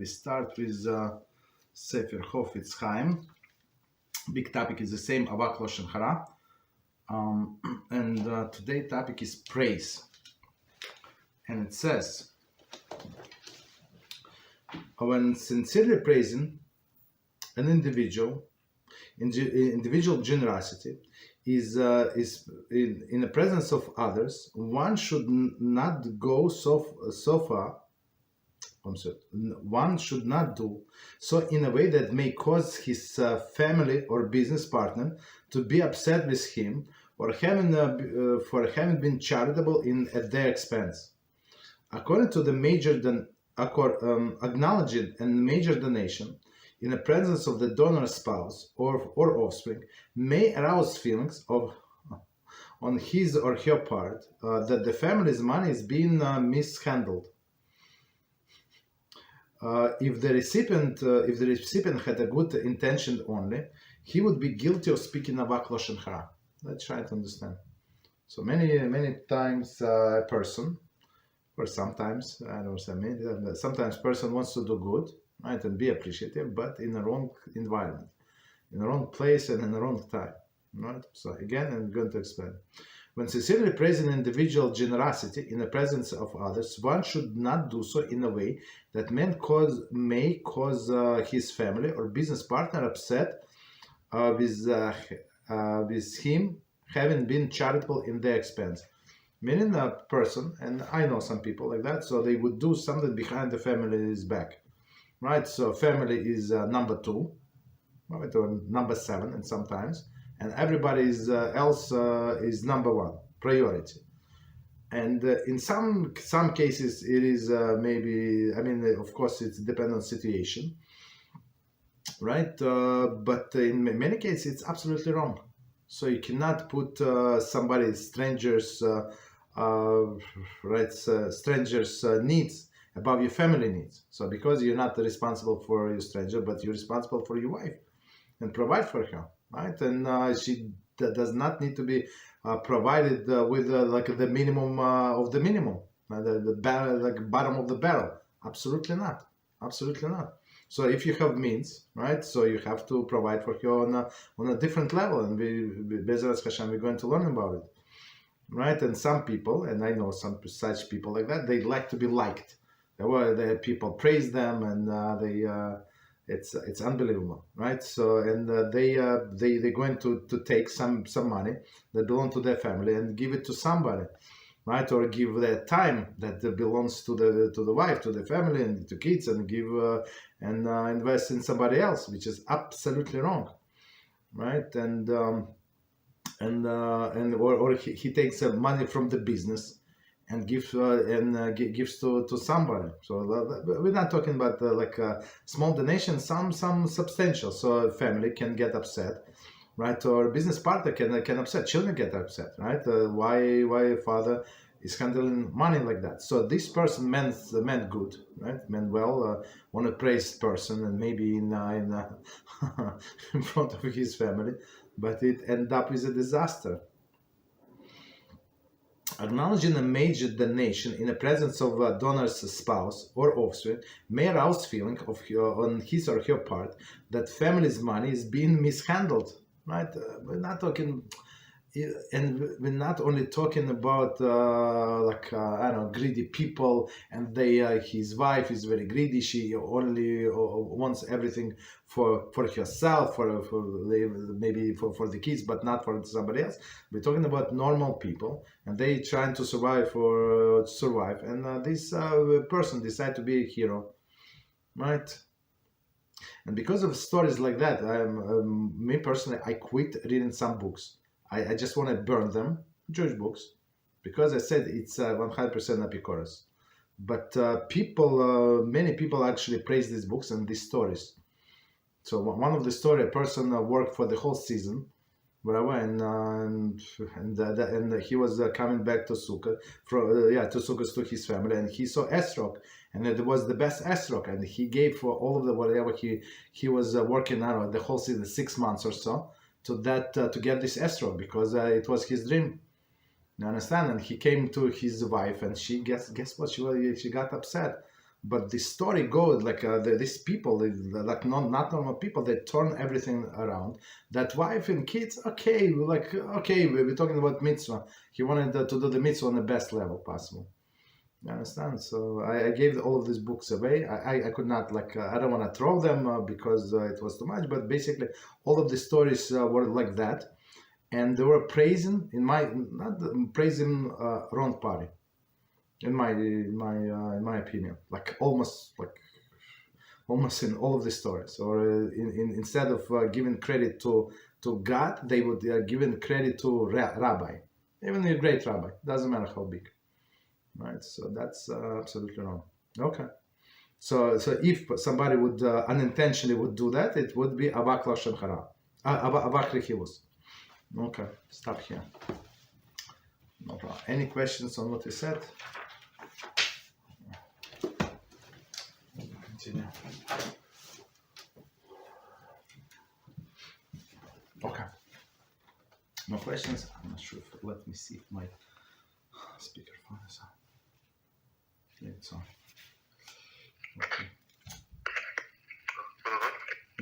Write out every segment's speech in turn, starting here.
start with Sefer Chofetz Chaim. Big topic is the same, Avak Lashon Hara. And today's topic is praise. And it says, when sincerely praising an individual generosity is in the presence of others, one should not go so far. One should not do so in a way that may cause his family or business partner to be upset with him or for having been charitable at their expense. According to the acknowledging and major donation in the presence of the donor spouse or offspring may arouse feelings on his or her part that the family's money is being mishandled. If the recipient had a good intention only, he would be guilty of speaking Avak Lashon Hara. Let's try to understand. So many times a person, or sometimes I don't say many, sometimes person wants to do good, right, and be appreciative, but in the wrong environment, in the wrong place, and in the wrong time, right? So again, I'm going to explain. When sincerely praising individual generosity in the presence of others, one should not do so in a way that may cause his family or business partner upset with him having been charitable in their expense. Meaning a person, and I know some people like that, so they would do something behind the family's back, right? So family is number 2, right, or number 7, and sometimes. And everybody else is number 1, priority. And in some cases it is maybe, I mean, of course it depends on situation, right? But in many cases it's absolutely wrong. So you cannot put strangers' needs above your family needs. So because you're not responsible for your stranger, but you're responsible for your wife and provide for her. Right, and she does not need to be provided with like the minimum of the minimum, like bottom of the barrel. Absolutely not. Absolutely not. So if you have means, right, so you have to provide for her on a different level, and BeEzrat HaShem, we're going to learn about it, right? And some people, and I know some such people like that, they like to be liked. People praise them, and it's unbelievable, right? So and they're going to take some money that belong to their family and give it to somebody, right? Or give their time that belongs to the wife, to the family, and to kids, and give invest in somebody else, which is absolutely wrong, right? And he takes money from the business and gives to somebody. So we're not talking about like a small donation, some substantial. So a family can get upset, right? Or business partner can upset. Children get upset, right? Why a father is handling money like that? So this person meant good, right? Meant well. Want to praise person, and maybe in in front of his family, but it ended up with a disaster. Acknowledging a major donation in the presence of a donor's spouse or offspring may arouse feeling on his or her part that family's money is being mishandled, right? We're not talking, and we're not only talking about I don't know, greedy people, and his wife is very greedy. She only wants everything for herself, for maybe for the kids, but not for somebody else. We're talking about normal people, and they trying to survive, and this person decide to be a hero, right? And because of stories like that, me personally, I quit reading some books. I just want to burn them, Jewish books, because I said it's 100% apicorus. But many people actually praise these books and these stories. So one of the story, a person worked for the whole season, whatever, and he was coming back to Sukkot, to Sukkot to his family, and he saw esrog, and it was the best esrog, and he gave for all of the whatever he was working on the whole season, 6 months or so, to get this esrog, because it was his dream. You understand? And he came to his wife, and she guess what, she got upset. But the story goes like these people, like not normal people, they turn everything around. That wife and kids, okay, we're talking about mitzvah. He wanted to do the mitzvah on the best level possible. You understand? So I gave all of these books away. I could not, I don't want to throw them because it was too much. But basically, all of the stories were like that, and they were praising praising wrong party. In my opinion, almost in all of the stories, or instead of giving credit to God, they would give credit to rabbi, even a great rabbi, doesn't matter how big, right? So that's absolutely wrong. Okay, so if somebody would unintentionally would do that, it would be Avak Lashon Hara, Avak Rechilus. Okay, stop here. No problem. Any questions on what we said? Continue. Okay. No questions? I'm not sure. Let me see if my speakerphone is on. Yeah, it's on. Okay.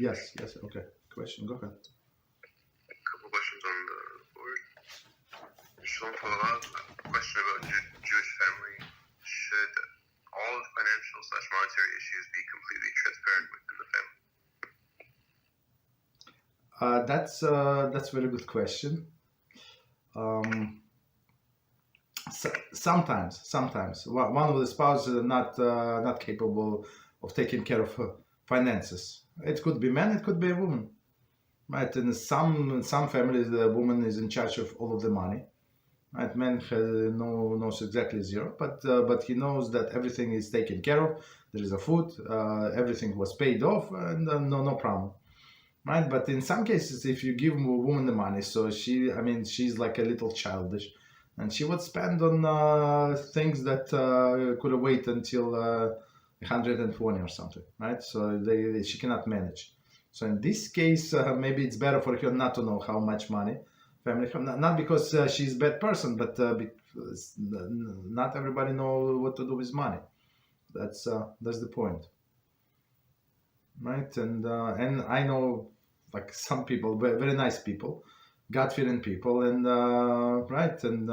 Yes, okay. Question, go ahead. Couple questions on the board. Lashon Hara, question about Jewish family. Should all financial/monetary issues be completely transparent within the family? That's a very good question. Sometimes one of the spouses is not capable of taking care of finances. It could be man, it could be a woman, right? In some families, the woman is in charge of all of the money. Right, man knows exactly zero, but he knows that everything is taken care of. There is a food, everything was paid off, and no problem. Right, but in some cases, if you give a woman the money, so she's like a little childish, and she would spend on things that could have waited until 120 or something, right? So she cannot manage. So in this case, maybe it's better for her not to know how much money family have. Not because she's a bad person, but because not everybody know what to do with money. That's the point, right? And I know some people, very nice people, God-fearing people, and right, and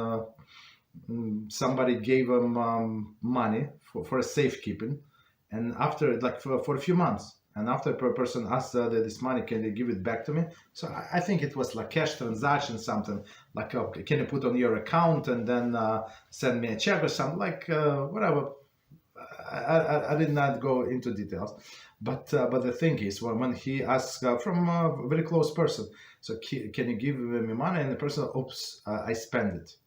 somebody gave them money for a safekeeping, and after for a few months, and after a person asked this money, can they give it back to me? So I think it was like cash transaction, something like can you put on your account and then send me a check or something, whatever. I did not go into details, but the thing is, when he asks from a very close person, so can you give me money? And the person, oops, I spend it.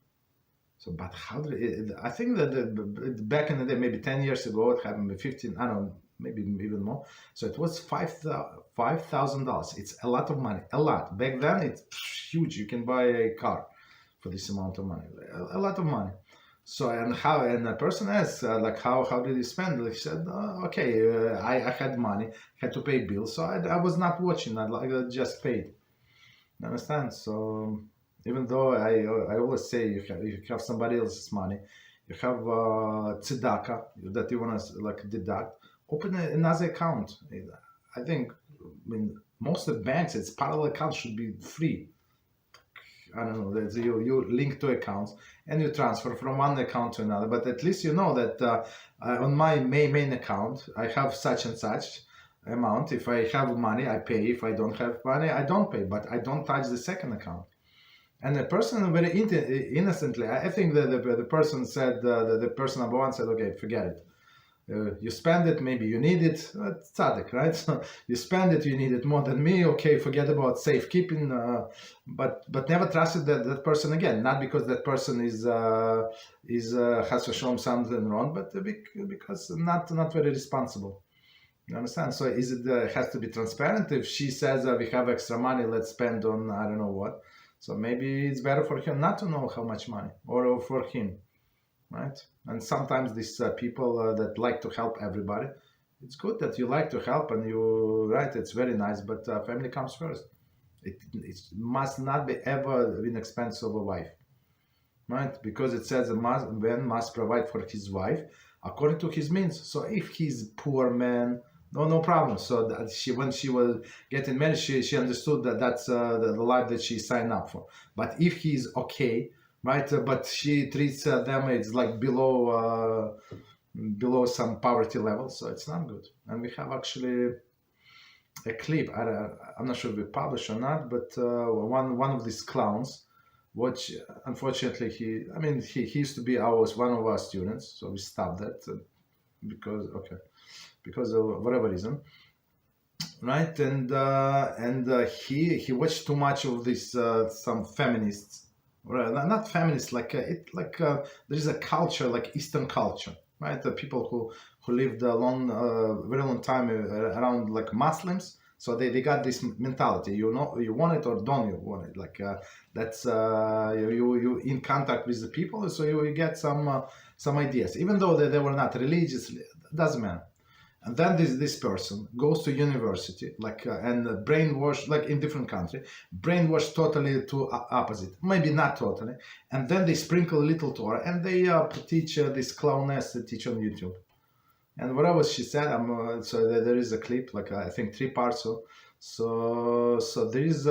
So, but how did it, I think that back in the day, maybe 10 years ago, it happened, 15, I don't know, maybe even more. So it was $5,000. It's a lot of money, a lot. Back then, it's huge. You can buy a car for this amount of money, a lot of money. So and the person asked how did you spend? He said, okay, I had money, had to pay bills, so I was not watching. I just paid. You understand? So even though I always say if you have somebody else's money, you have tzedakah that you want to deduct, open another account. I think most of the banks, it's parallel accounts should be free. I don't know, you link two accounts and you transfer from one account to another, but at least you know that on my main account I have such and such amount. If I have money, I pay. If I don't have money, I don't pay, but I don't touch the second account. And the person very innocently, I think that the person said, the person number one said, okay, forget it. You spend it, maybe you need it. It's tzaddik, right? So you spend it, you need it more than me. Okay, forget about safekeeping, but never trusted that person again. Not because that person is has shown something wrong, but because not very responsible. You understand? So is it has to be transparent? If she says we have extra money, let's spend on I don't know what. So maybe it's better for him not to know how much money, or for him. Right, and sometimes these people that like to help everybody, it's good that you like to help and you right. It's very nice, but family comes first. It must not be ever in expense of a wife, right? Because it says a man must provide for his wife according to his means. So if he's poor man, no problem. So that when she was getting married, she understood that that's the life that she signed up for. But if he's okay, right, but she treats them, it's like below some poverty level, so it's not good. And we have actually a clip. I'm not sure if we publish or not, but one of these clowns, which unfortunately he used to be one of our students, so we stopped that because of whatever reason, right? And he watched too much of this some feminists, not feminists, there's a culture like Eastern culture, right? The people who lived a very long time around like Muslims, so they got this mentality, you want it or don't you want it, like that's you in contact with the people, so you get some ideas, even though they were not religious, doesn't matter. And then this person goes to university, and brainwashed, like in different country, brainwashed totally to opposite, maybe not totally. And then they sprinkle a little Torah, and they teach this clowness, they teach on YouTube. And whatever she said, so there is a clip, like I think 3 parts. So there is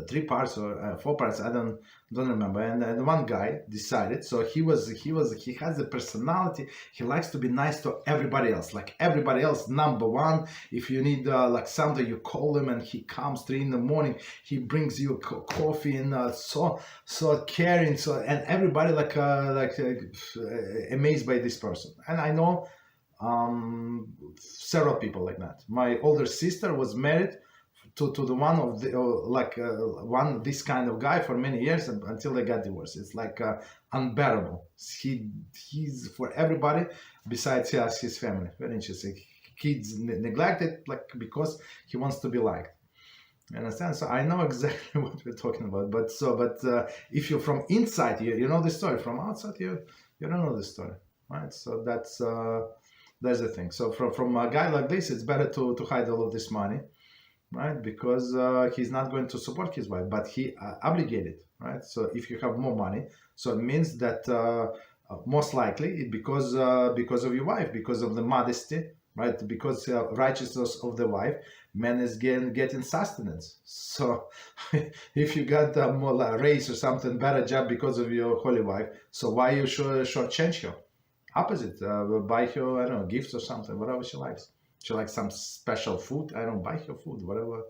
3 parts or 4 parts, I don't remember. And one guy decided, so he has a personality, he likes to be nice to everybody else, like everybody else, number one. If you need like something, you call him and he comes 3 in the morning, he brings you coffee, and so caring, and everybody amazed by this person. And I know several people like that. My older sister was married to the one of the this kind of guy for many years until they got divorced. It's like unbearable. He's for everybody besides his family. Very interesting. Kids neglected, like, because he wants to be liked. You understand? So I know exactly what we're talking about. But if you're from inside, you know the story. From outside, you don't know the story, right? So that's the thing. So from a guy like this, it's better to hide all of this money, right? Because he's not going to support his wife, but he obligated, right? So if you have more money, so it means that most likely because of your wife, because of the modesty, right? Because righteousness of the wife, man is getting sustenance. So if you got more raise or something, better job because of your holy wife, so why you shortchange her? Opposite, buy her, I don't know, gifts or something, whatever she likes. She likes some special food, I don't buy her food, whatever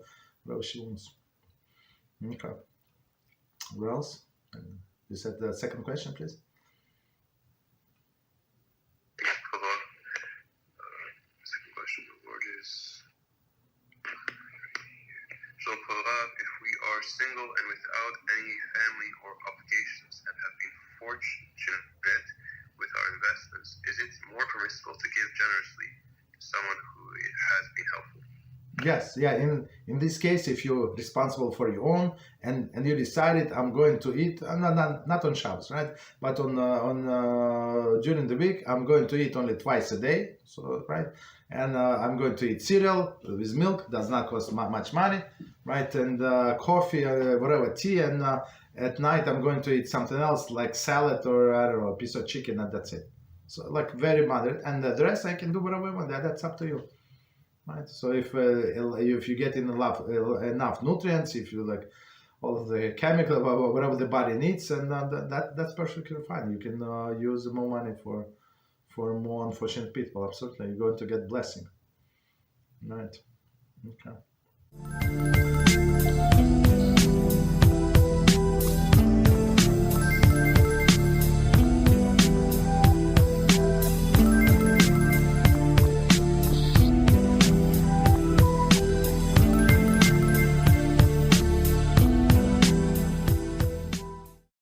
she wants. Okay. What else? You said the second question, please. Hold on. Second question, the word is... So, if we are single and without any family or obligations and have been fortunate with our investments, is it more permissible to give generously to someone who has been helpful? Yes, yeah. In this case, if you're responsible for your own and you decided, I'm going to eat, not on Shabbos, right? But on during the week, I'm going to eat only twice a day, so right, and I'm going to eat cereal with milk, does not cost much money, right? And coffee, whatever, tea, and at night I'm going to eat something else like salad or I don't know, a piece of chicken, and that's it. So like very moderate, and the rest I can do whatever I want. That's up to you. Right. So if you get enough nutrients, if you like all of the chemical, whatever the body needs, and that's perfectly fine. You can use more money for more unfortunate people. Absolutely, you're going to get blessing. Right. Okay.